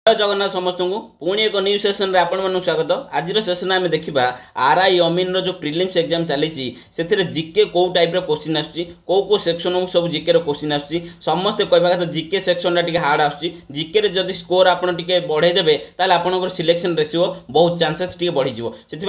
जय जगन्नाथ समस्त को पुणी एक न्यू सेसन रे आपण मन स्वागत। आज सेसन आम देखा आरआई अमीन जो प्रिलिम्स एग्जाम चली जीके कौ टाइप क्वेश्चन आसुची कौ सेक्शन को सब जीके क्वेश्चन आसुची समस्ते कहवा कथा जीके सेक्शन टी हार्ड आसुची जीके जदि स्कोर आप बढ़े देवे ताल आपंकर सिलेक्शन रेशियो बहुत चांसेस टी बढ़ी से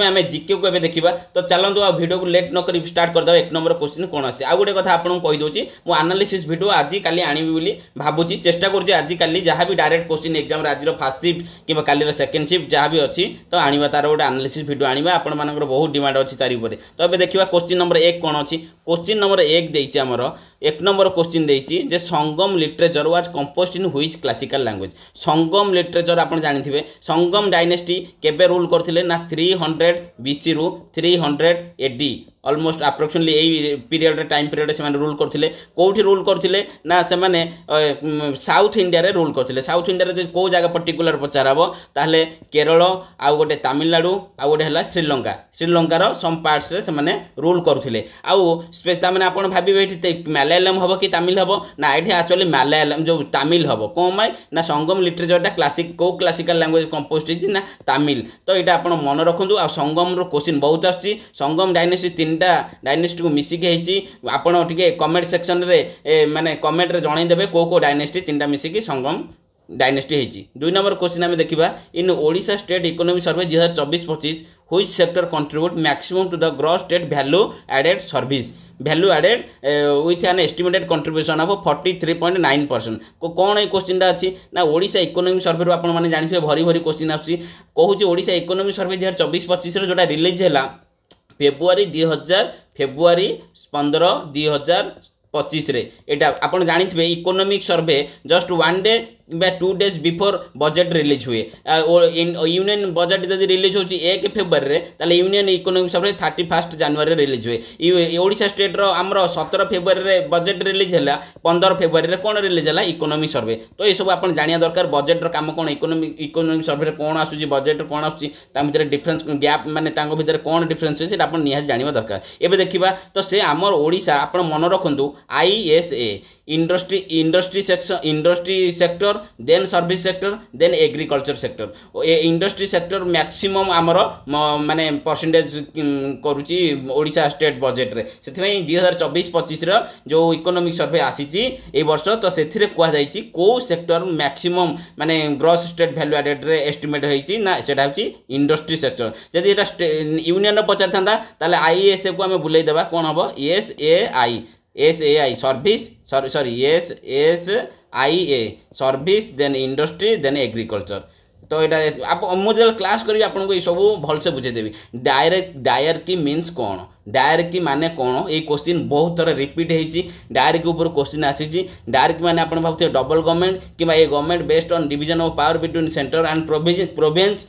आम जीके को देखा। तो चलते आ वीडियो को लेट नक स्टार्ट करदे। एक नंबर क्वेश्चन कौन आसे आ गोटे कथा आपको कहीदे मु एनालिसिस वीडियो आज काली आनिबी बोली भाबुची चेष्टा करुँचे आज काली जहाँ भी डायरेक्ट क्वेश्चन एग्जाम आज फास्ट शिफ्ट कि काली सेकेंड शिफ्ट जहाँ भी अच्छी तो आनिबा तार गोटे एनालिसिस वीडियो आनिबा आपण मानकर बहुत डिमांड अच्छी तारी ऊपर। तो अबे देखिबा क्वेश्चन नंबर 1 कौन अच्छी। क्वेश्चन नंबर 1 देइछि हमर एक नंबर क्वेश्चन देइछि जे Sangam literature was composed in which classical language. Sangam literature आपण जानिथिबे संगम डायनेस्टी केबे रूल करथिले ना 300 बीसी रु 300 एडी ऑलमोस्ट अप्रोक्सीमेटली यही पीरियड टाइम पीरियड से रूल करथिले। कोठी रूल करथिले ना से माने साउथ इंडिया रे रूल करथिले। साउथ इंडिया रे को जगह पर्टिकुलर पचारबो ताहले केरल आ गोटे तमिलनाडु आ गोटे हला श्रीलंका श्रीलंकार सम पार्ट्स रे से माने रूल करथिले। आउ स्पेस ता माने आपण भाबिबे एठी मलयालम हबो कि तमिल हबो ना एठी एक्चुअली मलयालम जो तमिल हबो कोमाय ना संगम लिटरेचर टा क्लासिक को क्लासिकल लैंग्वेज कंपोज्ड इज ना तमिल। तो एटा आपण मन रखंतु। आ संगम रो क्वेश्चन बहुत आछि। संगम डायनेस्टी तीनटा डायनेस्टी को मिसिक हेछि आपण टिके कमेंट सेक्शन रे माने कमेंट रे जणाई देबे को डायनेस्टी तीनटा मिसिक संगम डायनेस्टी हेछि। 2 नंबर क्वेश्चन आमे देखिबा in Odisha state economy survey 2024-25 which sector contribute maximum to the gross state value added service value added with an estimated contribution of 43.9%। कौन ये क्वेश्चन अच्छी ना ओडिशा इकोनॉमी सर्वे आपण माने जानिथे भरी भरी क्वेश्चन आछि। कहूँ ओडिशा इकोनॉमी सर्वे 2024-25 जोटा रिलीज है फेब्रुआरी 15 रे एटा आपण जानिथिबे इकोनॉमिक सर्वे जस्ट 1 डे बा 2 डेज बिफोर बजेट रिलीज हुए। यूनियन बजेट जब रिलीज होची 1 फेब्रुआरी रे ताले यूनियन इकोनॉमिक सर्वे 31 जनवरी रिलीज हुए। ओडिशा स्टेट रो हमरो 17 फेब्रुआरी रे बजेट रिलीज हैला 15 फेब्रुआरी रे कोन रिलीज हैला इकोनॉमिक सर्वे। तो ये सब आपण जानिया दरकार बजेट रो काम कोन इकोनॉमिक सर्वे रे कोन आसुची बजेट कोन आसुची ता भीतर डिफरेंस गैप माने तांगो भीतर कोन डिफरेंस है सेटा आपण निहा जानिबा दरकार। एबे देखिबा तो से हमर ओडिशा आपण मन रखंतु आईएसए industry sector then service sector then agriculture sector. Industry sector maximum आमर माने परसेंटेज करूची ओडिशा स्टेट बजेट रे से 2024-25 रो जो इकोनॉमिक सर्वे आसीची ए वर्ष तो सेथिरे कुआ जाईची को सेक्टर मैक्सिमम माने ग्रॉस स्टेट वैल्यू एडेड रे एस्टिमेट होईची ना सेटा होची इंडस्ट्री सेक्टर। जदि एटा यूनियन पचार थांदा ताले आईएसए को हमें बुलाई देबा कोन हबो SAI service sorry SIA service then industry then agriculture. तो यहाँ आप मुझे क्लास करी आपको ये सब भलसे बुझेदेवी। डायरकी मीन्स कौन डायरकी माने कौन ये क्वेश्चन बहुत थर रिपीट होती। डायरकी ऊपर क्वेश्चन आसी डायरकी माने आप भावुए डबल गवर्नमेंट कि government based on division of power between centre and province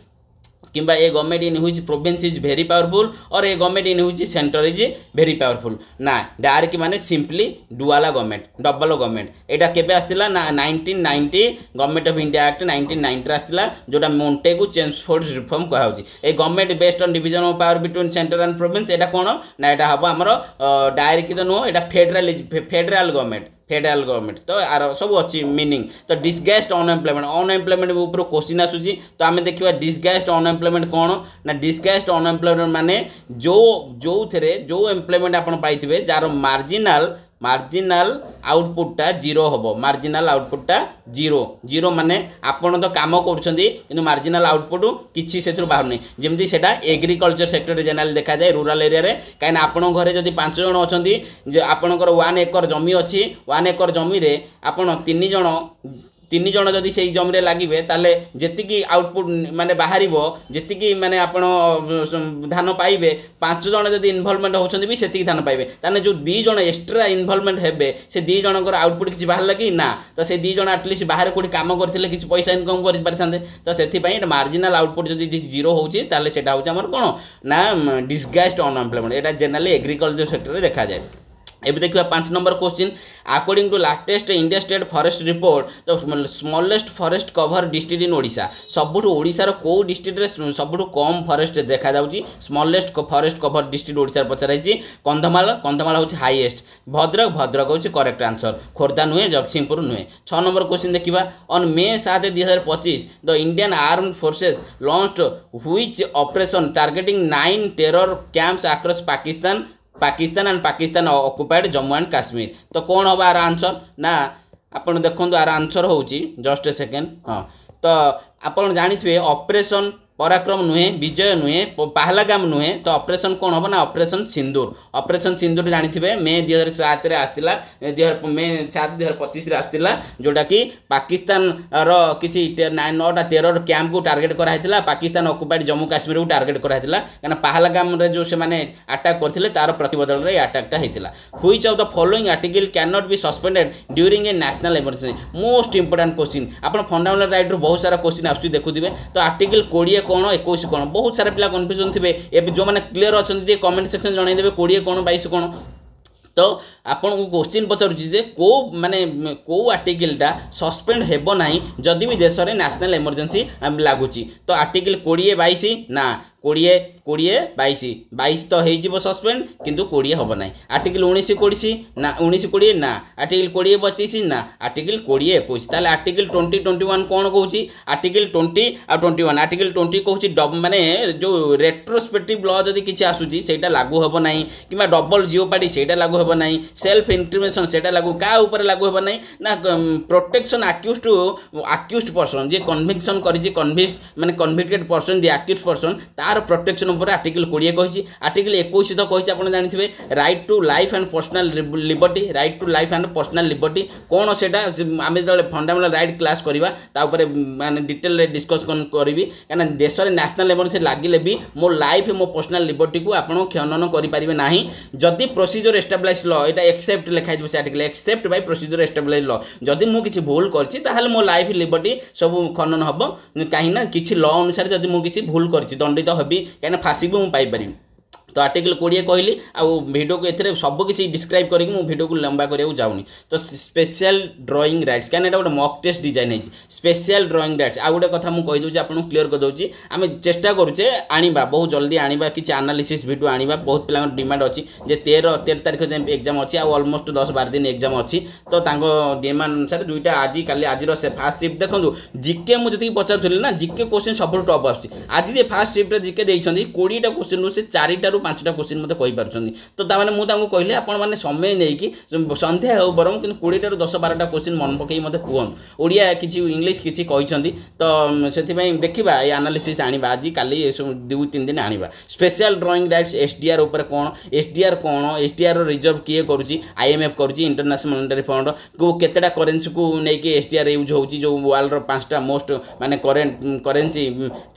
किंबा a government in which province is very powerful और a government in which centre is very powerful ना। Dyarchy माने simply डुआला government double government. एटा केबे आस्तिला ना 1990 government of India act 1990 आस्तिला जोटा मोंटेगु चेम्सफोर्ड रिफॉर्म कहा होची। A government based on division of power between centre and province एटा कोन ना एटा हबो हमरो डायरेक्ट तो नो एटा फेडरल गवर्नमेंट। तो आर सब अच्छी मीनिंग। तो डिस्गाइज्ड अनएम्प्लॉयमेंट ऊपर क्वेश्चन आसूची। तो आम देखा डिस्गाइज्ड अनएम्प्लॉयमेंट कौन ना डिस्गाइज्ड अनएम्प्लॉयमेंट माने जो एम्प्लॉयमेंट आप पाइबे जार मार्जिनाल आउटपुटा जीरो हम मार्जिनाल आउटपुटा जीरो माने आपन तो काम कर मार्जिनाल आउटपुट किसी से बाहर नहीं जमी से एग्रीकल्चर सेक्टर जनरल देखा जाए रूरल एरिया रे कहीं आपण घरे जदि 5 जन अच्छा आपणकर 1 एकर जमी अच्छी 1 एकर जमी रे आपण 3 जन जदि से जमी लगे ताले जी आउटपुट माने बाहर जी माने आपण धान पाइबे 5 जन जदि इनवॉल्वमेंट होती भी से धान पाइबे ताने जो 2 जन एक्स्ट्रा इनवॉल्वमेंट हेबे से 2 जनकर आउटपुट किसी बाहर लगे ना। तो से 2 जन आटलिस्ट बाहर कोई काम करते किसी पैसा इनकम कर पारिथांते। तो से मार्जिनाल आउटपुट जदि जीरो होची ताले सेटा होची हमर कोन ना डिस्गाइज्ड अनएम्प्लॉयमेंट। एटा जनरली एग्रीकल्चर सेक्टर रे देखा जाए। एबे देखिए 5 number question according to latest India state forest report the smallest forest cover district in Odisha सबुठ ओडिशार को डिस्ट्रिक्ट रे सबुठ कम फॉरेस्ट देखा जाउची smallest forest cover district Odisha पचराइची कंधमाल कंधमाल होची हाईएस्ट भद्रक भद्रक होची करेक्ट आंसर खोर्धा नुहे जगतसिंहपुर नुहे 6 नंबर क्वेश्चन देखिबा on May 7 2025 the Indian armed forces launched which operation targeting 9 terror camps across Pakistan and Pakistan occupied Jammu and Kashmir तो कौन हम आर आंसर ना आपन देखो आर आंसर होची जस्ट ए सेकेंड हाँ तो आपन जानिथिबे ऑपरेशन पराक्रम नुहे विजय नुहे पहलगाम नुहे तो ऑपरेशन कौन हम ना ऑपरेशन सिंदूर जानिथिबे मे 2007 रे आस्तिला मे 7 2025 रे आस्तिला जोटा कि पाकिस्तान रो किछि 9टा टेरर कैंप को टार्गेट करा हैतिला पाकिस्तान ऑक्युपाइड जम्मू काश्मीर को टार्गेट करा हैतिला काना पहलगाम रे जो से माने अटैक करथिले तार प्रतिबदल रे अटैक टा हैतिला which of the following article can not be suspended during a national emergency most important question आपन फंडामेंटल राइट रो बहुत सारा क्वेश्चन आसु देखुथिबे तो आर्टिकल 20 कौन 21 कौन बहुत सारा पिला कन्फ्यूजन थे ए जो मैंने क्लियर अच्छा कमेंट सेक्शन जनईदेवे 20 कौन 22 कौन तो आपन को क्वेश्चन पचारुची को माने को आर्टिकलटा सस्पेंड हेबो नाही जदि भी देश रे नेशनल इमरजेंसी लागुची तो आर्टिकल 20 22 ना 20 22 तो हो सस्पेंड किंतु 20 हम ना आर्टिकल 19 20 ना 19 20 ना आर्टिकल 20 32 ना आर्टिकल 20 21 ताले आर्टिकल 20 21 कौन कहूँ आर्टिकल 20 आ 21 आर्टिकल 20 कहूँ माने जो रेट्रोस्पेक्टिव लॉ जदि किसी आसूची सेटा लागू हम ना कि डबल जियोपार्डी सेटा लागू हम ना सेल्फ इंक्रिमेशन सेटा लागू क्या ऊपर लागू हम ना प्रोटेक्शन आक्यूज्ड पर्सन जे कन्विक्शन करिछि माने convicted person the accused person तार प्रोटेक्शन उपर आर्टिकल 20 कही आर्टिकल 21 तो कही आप जानते right to life and personal liberty right to life and personal liberty कौन से आम जो फंडामेंटल राइट क्लास करवा माने डिटेल डिस्कस करी क्या देश में नेशनल इमरजेंसी लगे भी मो लाइफ मो पर्सनल लिबर्टी को आप खनन करेंगे ना जदि प्रोसीजर एस्टाब्लिश लॉ यहाँ एक्सेप्ट लिखाई से article except by procedure establish law जदि मुझे भूल कर मो लाइफ लिबर्टी सब खनन हम कहीं किसी लॉ अनुसार जदि मुझे भूल कर दंडित हेबी कहीं फाँसी भी मुझे पाइपर तो आर्टिकल 20 कहली आउ वीडियो को एथरे सब किसी डिस्क्राइब करके मु वीडियो को लंबा करिया जाऊनी तो स्पेशल ड्राइंग राइट्स क्या गोटे मॉक टेस्ट डिजाइन है स्पेशल ड्राइंग राइट्स आ गोटे कथा मुझे कहीदे आपको क्लीयर कर दूसरी आम चेष्टा करुचे आनिबा बहुत जल्दी आनिबा किसी एनालिसिस वीडियो आनिबा बहुत पिला डिमांड अच्छी जे 13 तारीख जाए एग्जाम अच्छी ऑलमोस्ट 10-12 दिन एग्जाम अच्छी तो डिमांड अनुसार दुईटा आज काली आज फास्ट शिफ्ट देखो जिके मुझे पचारूली ना जिके क्वेश्चन सब टॉप आज फास्ट शिफ्ट जिके देखते 20टा क्वेश्चन से 4 5टा क्वेश्चन मत कहींपार्टी तो ताने मुझे कहली आपने समय नहीं सन्ध्या हो बर कि 20 ରୁ 10-12टा क्वेश्चन मन पकई मत कहूँ ओडिया किसी इंग्लीश किसी कहते तो से देखा ये एनालिसिस आनिबा आज काली 2-3 दिन आनिबा स्पेशल ड्राइंग राइट्स एसडीआर ऊपर कौन एसडीआर रिजर्व किए करुच्ची आईएमएफ करुच्ची इंटरनेशनल मॉनेटरी फंड को केतेटा करेन्सी को लेकिन एसडीआर यूज होची जो वर्ल्ड रो 5टा मोस्ट माने करेन्सी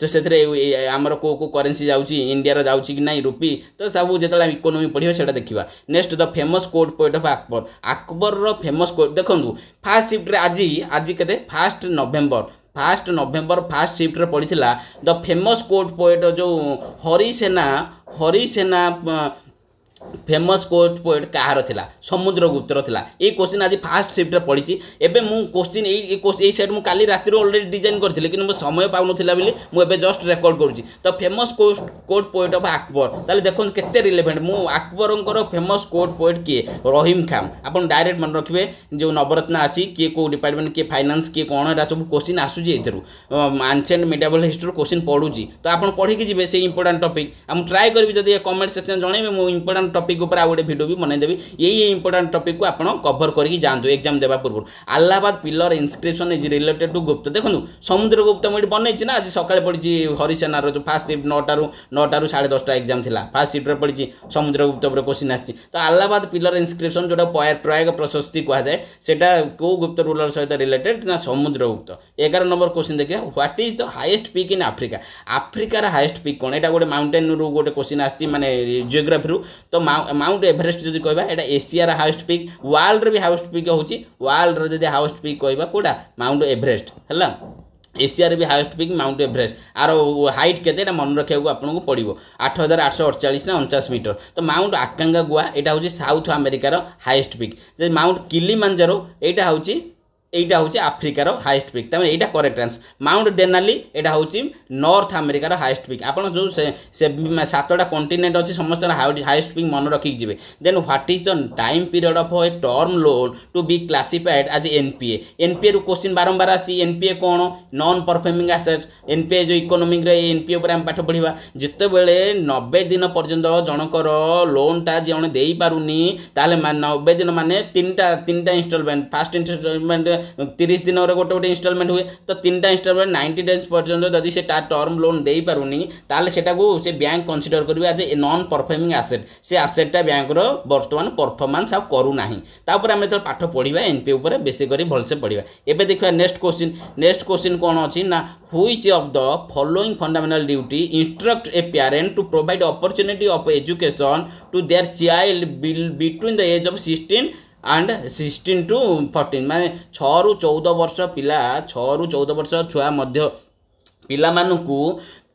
तो से आमर को करेन्सी जाउची इंडिया रो जाउची कि नहीं रुपी तो सब जो इकोनोमी पढ़िया से देखा next the famous court poet of Akbar रो फेमस कोर्ट देखो फास्ट शिफ्ट आज के फास्ट नवेम्बर फास्ट शिफ्ट रे पड़ी द फेमस कोर्ट पोएट जो हरिसेना फेमस कोर्ट पोएट कहार थिला समुद्रगुप्तर थिला ये क्वेश्चन आज फास्ट शिफ्ट रे पड़ी एबे मु क्वेश्चन ए सेट मु काली राति रो ऑलरेडी डिजाइन करथिले कि मु समय पाउन थिला बिली मु एबे जस्ट रेकॉर्ड करूची तो famous court poet of Akbar ताले देखो केते रिलेवेंट मु अकबरंकर फेमस कोर्ट पोएट किए रहीम खान आपन डायरेक्ट मन रखिबे जो नवरत्न अछि के को डिपार्टमेंट के फाइनेंस के कोन एटा सब क्वेश्चन आसुची एथरु एंशिएंट मेडिएवल हिस्ट्री क्वेश्चन पढुची तो आपन पढी के जिवे से इंपोर्टेंट टॉपिक हम ट्राई करबी जदी कमेंट सेक्शन जणैबे मु इंपोर्टेंट टॉपिक ऊपर आ गोटे वीडियो भी बनईदेवी यही इंपोर्टेंट टॉपिक को आपन कवर करके जातु एग्जाम देवा पूर्व Allahabad pillar inscription is related to Gupta देखो समुद्रगुप्त मुझे बनई ना आज सकाଳେ पड़ी हरिसेनार जो फास्ट शिफ्ट 9टा ରୁ 10:30 एग्जाम थिला फास्ट शिफ्ट पड़ी समुद्रगुप्त पर क्वेश्चन आसी तो अलाहाबाद पिलर इंस्क्रिप्शन जोटा प्रयाग प्रशस्ति कहुए सेटा को गुप्त रूलर सहित रिलेटेड ना समुद्रगुप्त 11 नंबर क्वेश्चन देखिए what is the highest peak in Africa आफ्रिकार हाईएस्ट पीक कौन एटा गोटे माउंटेन रू गोटे क्वेश्चन आसी माने जियोग्राफी रू तो माउंट एवरेस्ट जदि कहबा एटा एशिया रा हाईएस्ट पीक वर्ल्ड रे भी हाईएस्ट पीक होची वर्ल्ड रे जदि हाईएस्ट पीक कहबा कोडा माउंट एवरेस्ट हला एशियार भी हाएस्ट पिक माउंट एवरेस्ट आर हाइट केते मन रखा आपको पड़ो 8848 ना 49 मीटर। तो माउंट आकांगागुआ यहाँ हूँ साउथ अमेरिकार हाएस्ट पिक। माउंट किलिमांजारो यहाँ हूँ এইটা হচ্ছে আফ্রিকার হাইয়েস্ট পিক তার এইটা করেক্ট আনসার। মাউন্ট ডেনালি এটা হচ্ছে নর্থ আমেরিকার হাইয়েস্ট পিক। আপনার যে সাতটা কন্টিনেন্ট আছে সমস্ত হাইয়েস্ট পিক মনে রাখিকি যাবে। Then what is the time period of a term loan to be classified as NPA. NPA রু কোশ্চিন বারম্বার আসি এনপিএ কোণ নন परफॉर्मिंग एसेट्स। एनपीए जो इकोनॉमिक रे एनपीए ऊपर हम पाठ पढ़ा जितेबले 90 दिन पर्यंत जनकर लोनटा जन दे पारुनी ताले 90 दिन माने तीन इंस्टॉलमेंट फास्ट इंस्टॉलमेंट 30 दिन गोटे गोटे इंस्टॉलमेंट हुए तो 3टा इंस्टॉलमेंट 90 डेज पर्यंत जदि से टर्म लोन दे पारुनी ताले सेटा को से बैंक कंसीडर करिवे as a non performing asset. से एसेटटा बैंक रो वर्तमान परफॉर्मेंस आ करू नाही। तापर हम तो पाठ पढ़ा एनपीए ऊपर बेसी करी भलसे पढ़ा। एबे देखिबा नेक्स्ट क्वेश्चन कोन अछि ना which of the following fundamental duty instruct a parent to provide opportunity of education to their child between the age of 16 and 16 to 14 माने 6 ରୁ 14 वर्ष पिला 6 ରୁ 14 वर्ष छुआ मध्य पिला मानकू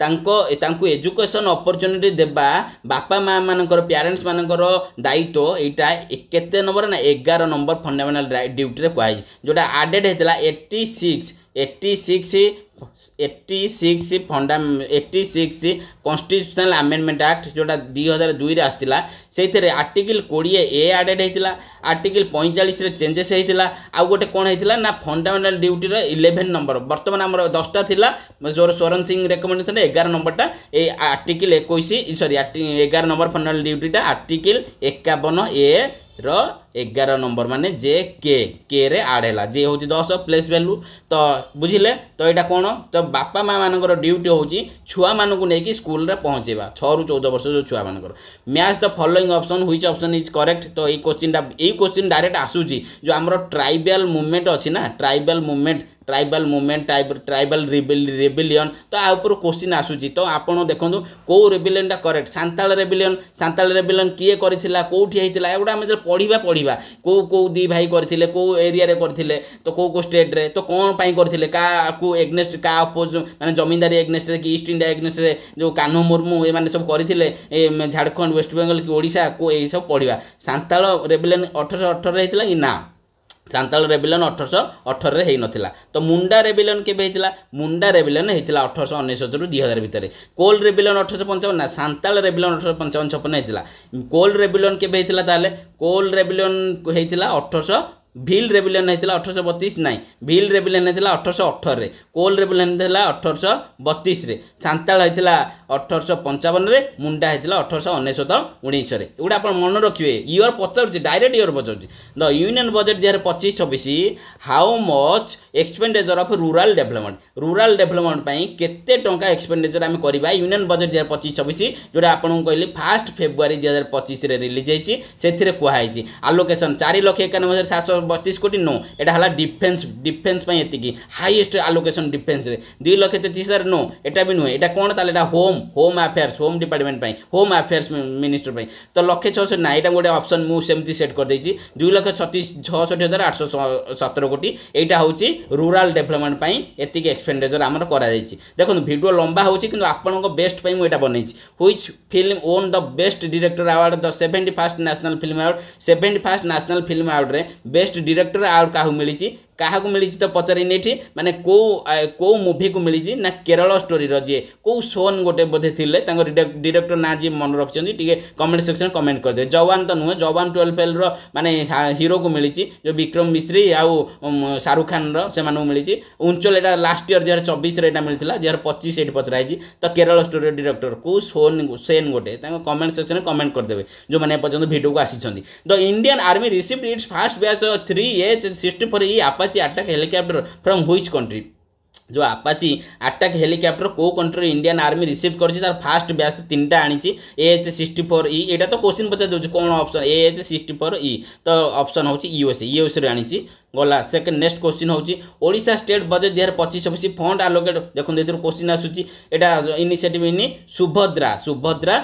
तांको एजुकेशन अपॉर्चुनिटी देबा बापा माँ मानकर पेरेंट्स मानकर दायित्व एटा केते नंबर ना 11 नंबर फंडामेंटल ड्यूटी रे कहै जोटा एडेड हेतला 86 कॉन्स्टिट्यूशनल अमेंडमेंट एक्ट जोटा 2002 रे आस्तिला से आर्टिकल 20 ए एडेड हेतिला आर्टिकल 45 रे चेंजेस हेतिला आ गोटे कोन हेतिला ना फंडामेंटल ड्यूटी रे 11 नंबर वर्तमान हमर 10टा थिला जोर सोरन सिंह रिकमेंडेशन 11 नंबरटा ए आर्टिकल 21 सॉरी 11 नंबर फंडामेंटल ड्यूटीटा आर्टिकल 51 ए रो 11 नंबर माने जे के रे आड हैला जे होची 10 प्लेस वैल्यू तो बुझिले। तो एटा कोन तो बापा माँ मानकर ड्यूटी होची छुआ मानकू नेकी स्कूल रे पहुंचेबा 6 ରୁ 14 वर्ष जो छुआ मानकर। Match the following option which option is correct. तो ये क्वेश्चन डायरेक्ट आसुची जो हमरो ट्राइबल मूवमेंट अछि ना ट्राइबल मूवमेंट ट्राइबल रेबिलियन तो आ ऊपर क्वेश्चन आसुची। तो आपण देखंतु को रेबिलियन टा करेक्ट सांताल रेबिलियन किए करथिला कोठी हेतिला एगुडा हम पढ़िबा को दी भाई करथिले को एरिया रे करथिले तो को स्टेट रे तो कोन पई करथिले का को एग्नेस्ट का अपोज माने जमींदारी एग्नेस्ट रे कि ईस्ट इंडिया एग्नेस्ट रे जो कान्हू मुर्मू ए माने सब करथिले झारखंड वेस्ट बेंगल कि ओडिशा को ए सब पढ़िबा। सांताल रेबिलियन 1818 रे हेतिला कि ना सांताल रेबिलियन 1818 रे हेई नथिला। तो मुंडा रेबिलियन केबे हेतिला मुंडा रेबिलियन हेतिला 1899 ରୁ 2000 भितर। कोल रेबिलियन 1855 ना सांताल रेबिलियन 1855 हेतिला। कोल रेबिलियन केबे हेतिला ताले कोल रेबिलियन हेतिला 1800 भील रेबिलियन हेतिला 1832 नाई भील रेबिलियन हेतिला 1818 रे कोल रेबिलियन हेतिला 1832 रे सांताल हेतिला 1855 रे मुंडा हेतिला 1819 रे। एगुडा आपण मन रखिबे ईयर पचर डायरेक्ट ईयर पचर the union budget 2025-26 how much expenditure of rural development पई केते टंका एक्सपेंडिचर आमे करबा यूनियन बजेट 2025-26 जोडा आपण कहली 1 फेब्रुआरी 2025 रे रिलीज हेछि सेथिरे कोहा हेछि आलोकेशन 4,91,732 कोटी नो एटा हला डिफेंस पई एतिकी हाईएस्ट आलोकेशन डिफेंस रे 2,33,000 नो एटा भी नुहे एटा कोन ताले एटा होम अफेयर्स होम डिपार्टमेंट पई होम अफेयर्स मिनिस्टर पई तो 1,66 ना एटा गोटे ऑप्शन मु सेमती सेट कर देछि 2,66,817 कोटी एटा होछि रूरल डेवलपमेंट पई एतिकी एक्सपेंडिचर हमर करा जायछि। देखो वीडियो लंबा होछि किंतु आपन को बेस्ट पई मु एटा बनैछि। Which film won the best director award the 71st national film award 71st national film award रे बेस्ट डायरेक्टर अवार्ड काहू मिली क्या मिली तो पचारिनी ये माने को मूवी को मिली ना केरल स्टोरी रे को सोन गोटे बोधे थिले डायरेक्टर ना जी मन रखिंट कमेंट सेक्शन कमेंट कर दे। जवान तो नुहे जवान 12 फेल माने हीरो को मिली जो विक्रम मिश्री आउ शाहरुख खान से मिली उंचल एटा लास्ट ईयर 2024 रे मिलता 2025 ये पचराई तो केरल स्टोरी डायरेक्टर को सेन गोटे कमेंट सेक्शन कमेंट करदे जो मैंने पर्यटन वीडियो को आसी। The Indian army received it's first batch 3H-64E Apache attack helicopter from which country. जो अपाची अटैक हेलिकॉप्टर को कंट्री इंडियन आर्मी रिसीव करछि तार फर्स्ट बैच 3टा आनिछि AH-64E एटा तो क्वेश्चन पचा दउछि कोन ऑप्शन AH-64E तो ऑप्शन होछि यूएस रे आनिछि गला सेकेंड नेक्स्ट क्वेश्चन होची Odisha state budget 2025-26 fund allocate देखो एथुर क्वेश्चन आसुची एटा इनिशिएटिव इन सुभद्रा सुभद्रा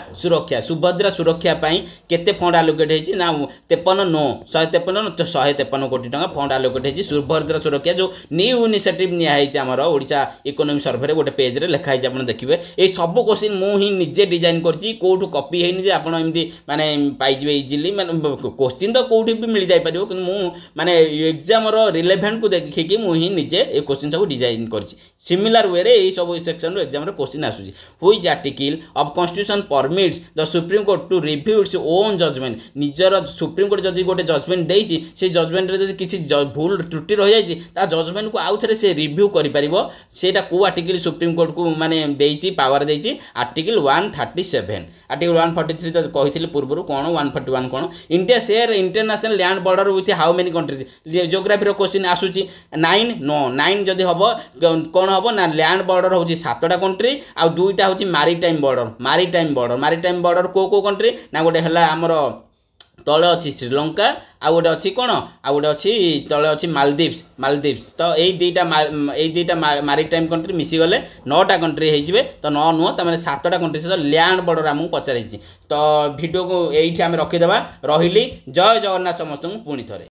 सुरक्षा पई केते फंड आलोकेट हेची ना 153 कोटी टका फंड आलोकेट हेची सुभद्रा सुरक्षा जो न्यू इनिशिएटिव निया हेची हमर ओडिशा इकोनॉमी सर्वे रे गोटे पेज रे लिखा हेची आपण देखिबे ए सब क्वेश्चन मु ही निजे डिजाइन करची कोठु कॉपी हेनी जे आपण एमदी माने पाई जिवे इजीली माने क्वेश्चन तो कोठी भी मिल जाय परिबो कि मु माने एग्जाम रो रिलेवेंट को देखि कि मु ही निजे ए क्वेश्चन सब डिजाइन करची सिमिलर वे रे ए सब सेक्शन रो एग्जाम रो क्वेश्चन आसुची which article of constitution permits the supreme court to review its own judgement निजर सुप्रीम कोर्ट जदी गोटे जजमेंट देइची से जजमेंट रे जदी किसी भूल त्रुटि रह जाइची ता जजमेंट को आउ थरे से रिव्यू करि परिबो सेटा को आर्टिकल सुप्रीम कोर्ट को माने देइची पावर देइची आर्टिकल 137 आर्टिकल 143 तो कहिथिले पूर्वरु कोन 141 कोन India share international land border with how many countries geography रो क्वेश्चन आसुची 9 जदी हबो कोन हबो ना लैंड बॉर्डर होची 7टा कंट्री आ दुईटा होची मैरीटाइम बॉर्डर को कंट्री ना गोटे हला हमरो तले अच्छी श्रीलंका आ गोटे अच्छी कौन आ गोटे अच्छी तले अच्छी मालदीव्स तो यही दुईटा मैरीटाइम कंट्री मिसीगले 9टा कंट्री हो तो 9 नुह तो मैंने 7टा कंट्री सहित लैंड बॉर्डर आमको पचार तो वीडियो को यही आम रखीदे रही जय जगन्नाथ समस्त पुणी थे।